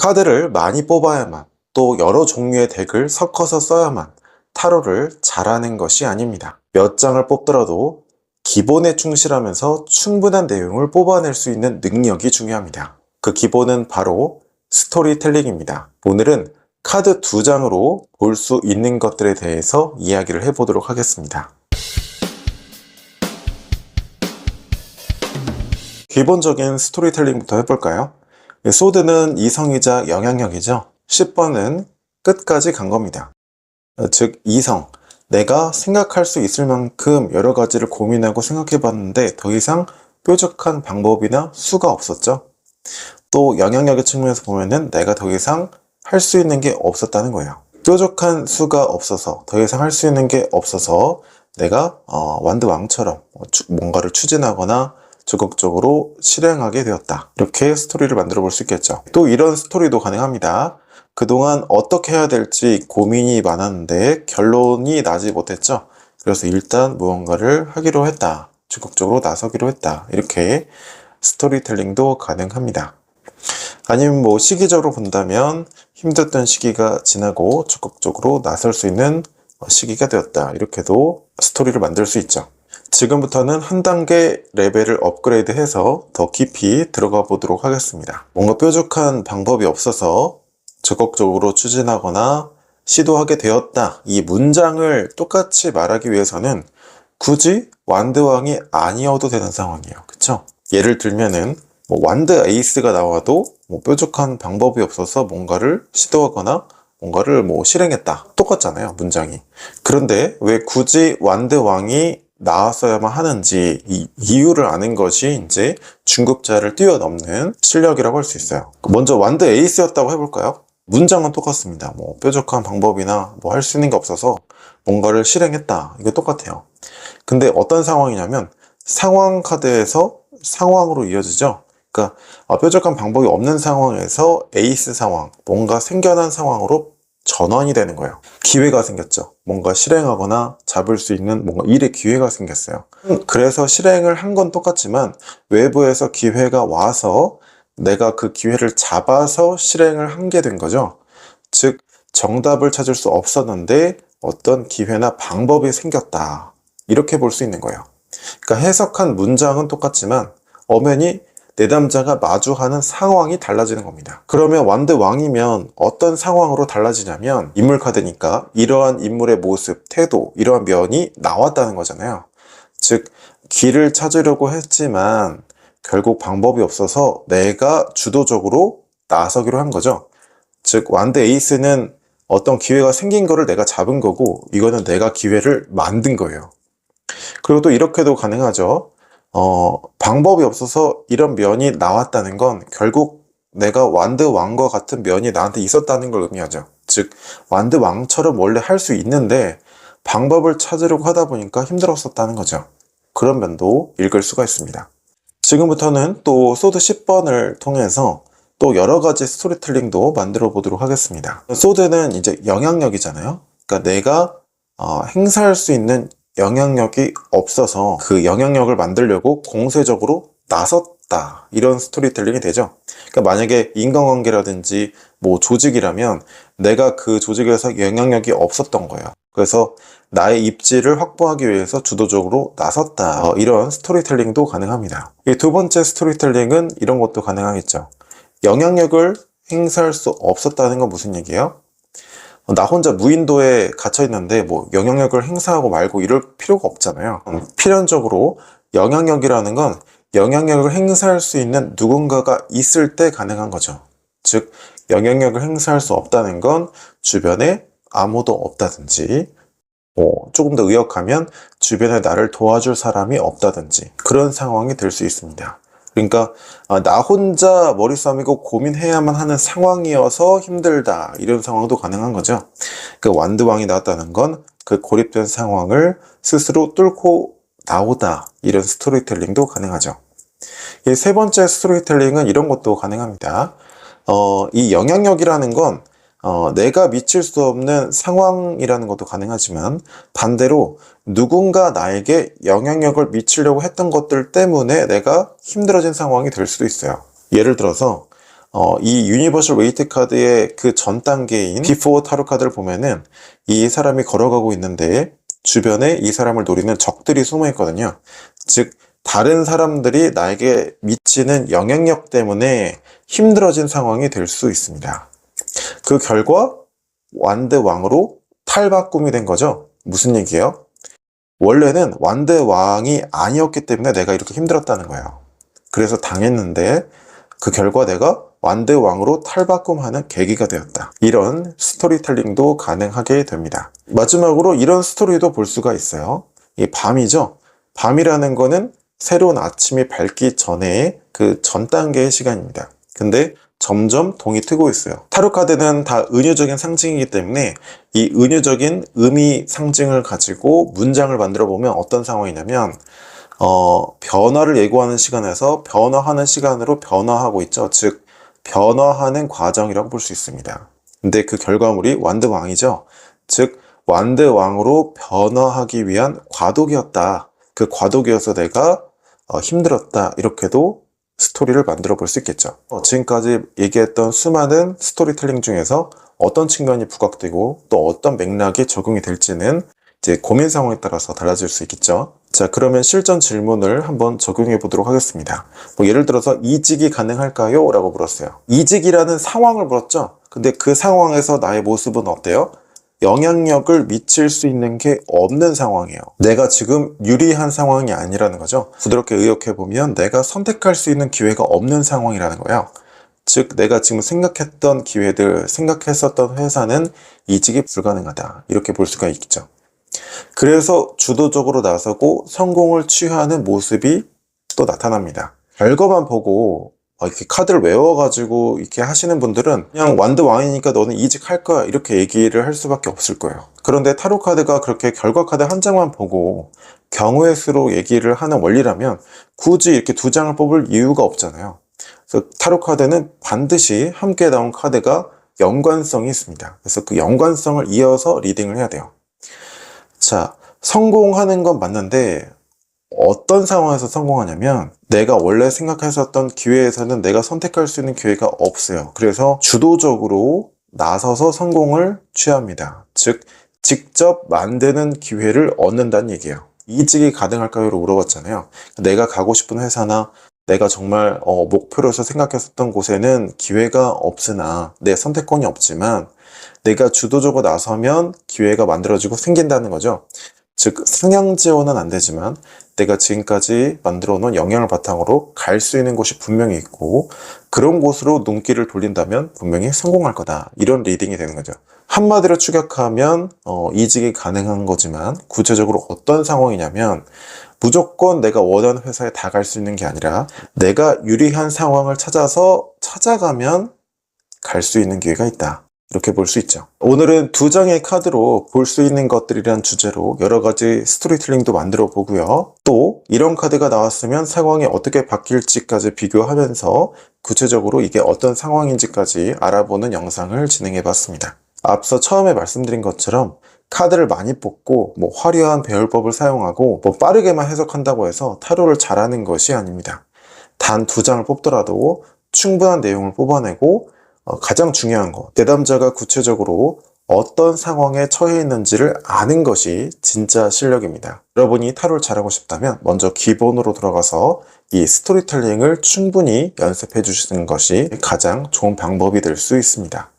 카드를 많이 뽑아야만, 또 여러 종류의 덱을 섞어서 써야만 타로를 잘하는 것이 아닙니다. 몇 장을 뽑더라도 기본에 충실하면서 충분한 내용을 뽑아낼 수 있는 능력이 중요합니다. 그 기본은 바로 스토리텔링입니다. 오늘은 카드 2장으로 볼 수 있는 것들에 대해서 이야기를 해보도록 하겠습니다. 기본적인 스토리텔링부터 해볼까요? 소드는 이성이자 영향력이죠. 10번은 끝까지 간 겁니다. 즉 이성, 내가 생각할 수 있을 만큼 여러 가지를 고민하고 생각해 봤는데 더 이상 뾰족한 방법이나 수가 없었죠. 또 영향력의 측면에서 보면은 내가 더 이상 할 수 있는 게 없었다는 거예요. 뾰족한 수가 없어서, 더 이상 할 수 있는 게 없어서 내가 완드왕처럼 뭔가를 추진하거나 적극적으로 실행하게 되었다. 이렇게 스토리를 만들어 볼 수 있겠죠. 또 이런 스토리도 가능합니다. 그동안 어떻게 해야 될지 고민이 많았는데 결론이 나지 못했죠. 그래서 일단 무언가를 하기로 했다. 적극적으로 나서기로 했다. 이렇게 스토리텔링도 가능합니다. 아니면 시기적으로 본다면 힘들었던 시기가 지나고 적극적으로 나설 수 있는 시기가 되었다. 이렇게도 스토리를 만들 수 있죠. 지금부터는 한 단계 레벨을 업그레이드해서 더 깊이 들어가 보도록 하겠습니다. 뭔가 뾰족한 방법이 없어서 적극적으로 추진하거나 시도하게 되었다. 이 문장을 똑같이 말하기 위해서는 굳이 완드왕이 아니어도 되는 상황이에요. 그쵸? 예를 들면은 완드 에이스가 나와도 뾰족한 방법이 없어서 뭔가를 시도하거나 뭔가를 실행했다. 똑같잖아요, 문장이. 그런데 왜 굳이 완드왕이 나왔어야만 하는지 이 이유를 아는 것이 이제 중급자를 뛰어넘는 실력이라고 할 수 있어요. 먼저 완드 에이스였다고 해볼까요? 문장은 똑같습니다. 뾰족한 방법이나 할 수 있는 게 없어서 뭔가를 실행했다. 이거 똑같아요. 근데 어떤 상황이냐면 상황 카드에서 상황으로 이어지죠. 그러니까 뾰족한 방법이 없는 상황에서 에이스 상황, 뭔가 생겨난 상황으로 전환이 되는 거예요. 기회가 생겼죠. 뭔가 실행하거나 잡을 수 있는 뭔가 일의 기회가 생겼어요. 그래서 실행을 한 건 똑같지만 외부에서 기회가 와서 내가 그 기회를 잡아서 실행을 한 게 된 거죠. 즉 정답을 찾을 수 없었는데 어떤 기회나 방법이 생겼다. 이렇게 볼 수 있는 거예요. 그러니까 해석한 문장은 똑같지만 엄연히 내담자가 마주하는 상황이 달라지는 겁니다. 그러면 완드 왕이면 어떤 상황으로 달라지냐면 인물 카드니까 이러한 인물의 모습, 태도, 이러한 면이 나왔다는 거잖아요. 즉 길을 찾으려고 했지만 결국 방법이 없어서 내가 주도적으로 나서기로 한 거죠. 즉 완드 에이스는 어떤 기회가 생긴 거를 내가 잡은 거고 이거는 내가 기회를 만든 거예요. 그리고 또 이렇게도 가능하죠. 방법이 없어서 이런 면이 나왔다는 건 결국 내가 완드 왕과 같은 면이 나한테 있었다는 걸 의미하죠. 즉 완드 왕처럼 원래 할 수 있는데 방법을 찾으려고 하다 보니까 힘들었었다는 거죠. 그런 면도 읽을 수가 있습니다. 지금부터는 또 소드 10번을 통해서 또 여러 가지 스토리텔링도 만들어 보도록 하겠습니다. 소드는 이제 영향력이잖아요. 그러니까 내가 행사할 수 있는 영향력이 없어서 그 영향력을 만들려고 공세적으로 나섰다. 이런 스토리텔링이 되죠. 그러니까 만약에 인간관계라든지 조직이라면 내가 그 조직에서 영향력이 없었던 거예요. 그래서 나의 입지를 확보하기 위해서 주도적으로 나섰다. 이런 스토리텔링도 가능합니다. 이 두 번째 스토리텔링은 이런 것도 가능하겠죠. 영향력을 행사할 수 없었다는 건 무슨 얘기예요? 나 혼자 무인도에 갇혀 있는데 영향력을 행사하고 말고 이럴 필요가 없잖아요. 필연적으로 영향력이라는 건 영향력을 행사할 수 있는 누군가가 있을 때 가능한 거죠. 즉 영향력을 행사할 수 없다는 건 주변에 아무도 없다든지 조금 더 의역하면 주변에 나를 도와줄 사람이 없다든지 그런 상황이 될 수 있습니다. 그러니까 나 혼자 머리싸움이고 고민해야만 하는 상황이어서 힘들다. 이런 상황도 가능한 거죠. 그 완드왕이 나왔다는 건 그 고립된 상황을 스스로 뚫고 나오다. 이런 스토리텔링도 가능하죠. 이 세 번째 스토리텔링은 이런 것도 가능합니다. 이 영향력이라는 건 내가 미칠 수 없는 상황이라는 것도 가능하지만 반대로 누군가 나에게 영향력을 미치려고 했던 것들 때문에 내가 힘들어진 상황이 될 수도 있어요. 예를 들어서 이 유니버셜 웨이트 카드의 그 전 단계인 비포 타로 카드를 보면은 이 사람이 걸어가고 있는데 주변에 이 사람을 노리는 적들이 숨어 있거든요. 즉, 다른 사람들이 나에게 미치는 영향력 때문에 힘들어진 상황이 될 수 있습니다. 그 결과 완드 왕으로 탈바꿈이 된 거죠. 무슨 얘기예요? 원래는 완드 왕이 아니었기 때문에 내가 이렇게 힘들었다는 거예요. 그래서 당했는데 그 결과 내가 완드 왕으로 탈바꿈하는 계기가 되었다. 이런 스토리텔링도 가능하게 됩니다. 마지막으로 이런 스토리도 볼 수가 있어요. 이 밤이죠. 밤이라는 거는 새로운 아침이 밝기 전에 그 전 단계의 시간입니다. 근데 점점 동이 트고 있어요. 타로 카드는 다 은유적인 상징이기 때문에 이 은유적인 의미 상징을 가지고 문장을 만들어 보면 어떤 상황이냐면 변화를 예고하는 시간에서 변화하는 시간으로 변화하고 있죠. 즉, 변화하는 과정이라고 볼 수 있습니다. 근데 그 결과물이 완드 왕이죠. 즉, 완드 왕으로 변화하기 위한 과도기였다. 그 과도기여서 내가 힘들었다. 이렇게도 스토리를 만들어 볼 수 있겠죠. 지금까지 얘기했던 수많은 스토리텔링 중에서 어떤 측면이 부각되고 또 어떤 맥락이 적용이 될지는 이제 고민 상황에 따라서 달라질 수 있겠죠. 자, 그러면 실전 질문을 한번 적용해 보도록 하겠습니다. 예를 들어서 이직이 가능할까요? 라고 물었어요. 이직이라는 상황을 물었죠. 근데 그 상황에서 나의 모습은 어때요? 영향력을 미칠 수 있는 게 없는 상황이에요. 내가 지금 유리한 상황이 아니라는 거죠. 부드럽게 의역해보면 내가 선택할 수 있는 기회가 없는 상황이라는 거예요. 즉, 내가 지금 생각했던 기회들, 생각했었던 회사는 이직이 불가능하다. 이렇게 볼 수가 있겠죠. 그래서 주도적으로 나서고 성공을 취하는 모습이 또 나타납니다. 결과만 보고 이렇게 카드를 외워가지고 이렇게 하시는 분들은 그냥 완드 왕이니까 너는 이직할 거야 이렇게 얘기를 할 수밖에 없을 거예요. 그런데 타로 카드가 그렇게 결과 카드 한 장만 보고 경우의 수로 얘기를 하는 원리라면 굳이 이렇게 두 장을 뽑을 이유가 없잖아요. 그래서 타로 카드는 반드시 함께 나온 카드가 연관성이 있습니다. 그래서 그 연관성을 이어서 리딩을 해야 돼요. 자, 성공하는 건 맞는데 어떤 상황에서 성공하냐면 내가 원래 생각했었던 기회에서는 내가 선택할 수 있는 기회가 없어요. 그래서 주도적으로 나서서 성공을 취합니다. 즉, 직접 만드는 기회를 얻는다는 얘기예요. 이직이 가능할까요?로 물어봤잖아요. 내가 가고 싶은 회사나 내가 정말 목표로서 생각했었던 곳에는 기회가 없으나 내 선택권이 없지만 내가 주도적으로 나서면 기회가 만들어지고 생긴다는 거죠. 즉, 상향 지원은 안 되지만 내가 지금까지 만들어 놓은 역량을 바탕으로 갈 수 있는 곳이 분명히 있고 그런 곳으로 눈길을 돌린다면 분명히 성공할 거다. 이런 리딩이 되는 거죠. 한마디로 추격하면 이직이 가능한 거지만 구체적으로 어떤 상황이냐면 무조건 내가 원하는 회사에 다 갈 수 있는 게 아니라 내가 유리한 상황을 찾아가면 갈 수 있는 기회가 있다. 이렇게 볼 수 있죠. 오늘은 두 장의 카드로 볼 수 있는 것들이란 주제로 여러 가지 스토리텔링도 만들어 보고요. 또 이런 카드가 나왔으면 상황이 어떻게 바뀔지까지 비교하면서 구체적으로 이게 어떤 상황인지까지 알아보는 영상을 진행해 봤습니다. 앞서 처음에 말씀드린 것처럼 카드를 많이 뽑고 화려한 배열법을 사용하고 빠르게만 해석한다고 해서 타로를 잘하는 것이 아닙니다. 단 두 장을 뽑더라도 충분한 내용을 뽑아내고 가장 중요한 거, 내담자가 구체적으로 어떤 상황에 처해 있는지를 아는 것이 진짜 실력입니다. 여러분이 타로를 잘하고 싶다면 먼저 기본으로 들어가서 이 스토리텔링을 충분히 연습해 주시는 것이 가장 좋은 방법이 될 수 있습니다.